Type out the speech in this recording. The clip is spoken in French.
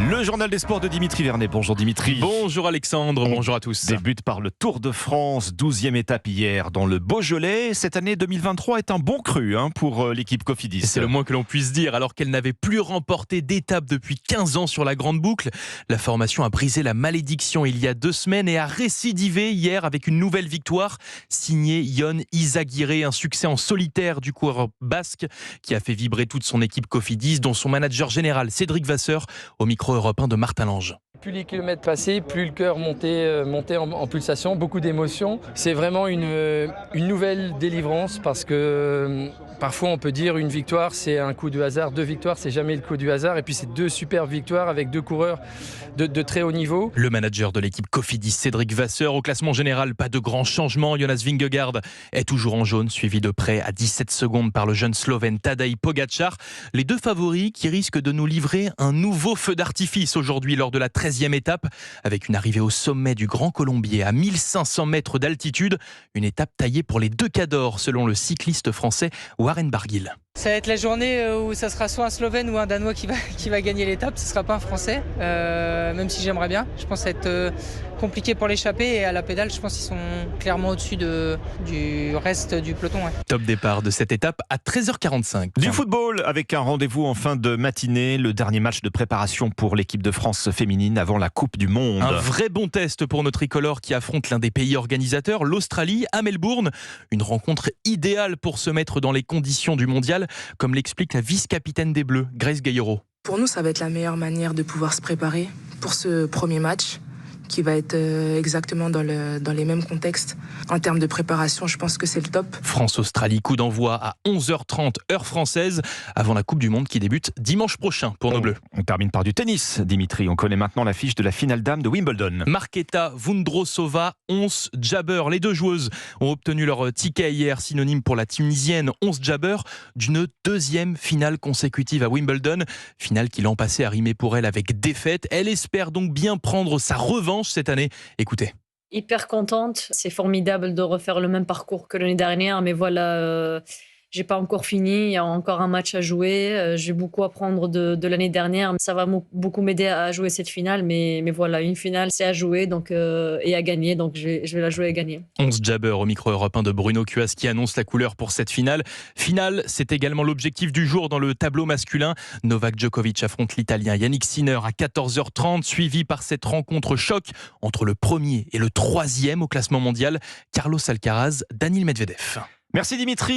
Le journal des sports de Dimitri Vernet. Bonjour Dimitri. Bonjour Alexandre, bonjour à tous. Débute par le Tour de France, 12e étape hier dans le Beaujolais. Cette année 2023 est un bon cru pour l'équipe Cofidis. C'est le moins que l'on puisse dire, alors qu'elle n'avait plus remporté d'étape depuis 15 ans sur la Grande Boucle. La formation a brisé la malédiction il y a 2 semaines et a récidivé hier avec une nouvelle victoire signée Yon Izagirre, un succès en solitaire du coureur basque qui a fait vibrer toute son équipe Cofidis, dont son manager général Cédric Vasseur au micro européen de Martin Lange. Plus les kilomètres passaient, plus le cœur montait en pulsation, beaucoup d'émotions. C'est vraiment une nouvelle délivrance parce que parfois on peut dire une victoire c'est un coup de hasard, 2 victoires c'est jamais le coup du hasard, et puis c'est 2 superbes victoires avec 2 coureurs de très haut niveau. Le manager de l'équipe Cofidis, Cédric Vasseur, au classement général, pas de grands changements. Jonas Vingegaard est toujours en jaune, suivi de près à 17 secondes par le jeune Slovène Tadej Pogačar. Les 2 favoris qui risquent de nous livrer un nouveau feu d'artifice aujourd'hui lors de la 13e étape, avec une arrivée au sommet du Grand Colombier à 1500 mètres d'altitude. Une étape taillée pour les 2 cadors, selon le cycliste français Warren Barguil. Ça va être la journée où ça sera soit un Slovène ou un Danois qui va gagner l'étape. Ce ne sera pas un Français, même si j'aimerais bien. Je pense que ça va être compliqué pour l'échapper, et à la pédale, je pense qu'ils sont clairement au-dessus du reste du peloton. Ouais. Top départ de cette étape à 13h45. Du football avec un rendez-vous en fin de matinée, le dernier match de préparation pour l'équipe de France féminine avant la Coupe du Monde. Un vrai bon test pour nos tricolores qui affrontent l'un des pays organisateurs, l'Australie, à Melbourne. Une rencontre idéale pour se mettre dans les conditions du mondial, comme l'explique la vice-capitaine des Bleus, Grace Gayero. Pour nous, ça va être la meilleure manière de pouvoir se préparer pour ce premier match, qui va être exactement dans les mêmes contextes. En termes de préparation, je pense que c'est le top. France-Australie, coup d'envoi à 11h30 heure française, avant la Coupe du Monde qui débute dimanche prochain pour nos Bleus. On termine par du tennis, Dimitri. On connaît maintenant l'affiche de la finale dame de Wimbledon. Marketa Vondrousova, Ons Jabeur. Les 2 joueuses ont obtenu leur ticket hier, synonyme pour la Tunisienne Ons Jabeur d'une 2e finale consécutive à Wimbledon. Finale qui l'an passé a rimé pour elle avec défaite. Elle espère donc bien prendre sa revanche cette année. Écoutez. Hyper contente, c'est formidable de refaire le même parcours que l'année dernière, mais voilà, j'ai pas encore fini, il y a encore un match à jouer, j'ai beaucoup à apprendre de l'année dernière, ça va beaucoup m'aider à jouer cette finale, mais voilà, une finale c'est à jouer donc, et à gagner, donc je vais la jouer et gagner. Ons Jabeur au micro européen de Bruno Cuas qui annonce la couleur pour cette finale. Finale, c'est également l'objectif du jour dans le tableau masculin. Novak Djokovic affronte l'Italien Yannick Sinner à 14h30, suivi par cette rencontre choc entre le 1er et le 3e au classement mondial, Carlos Alcaraz, Daniil Medvedev. Merci Dimitri.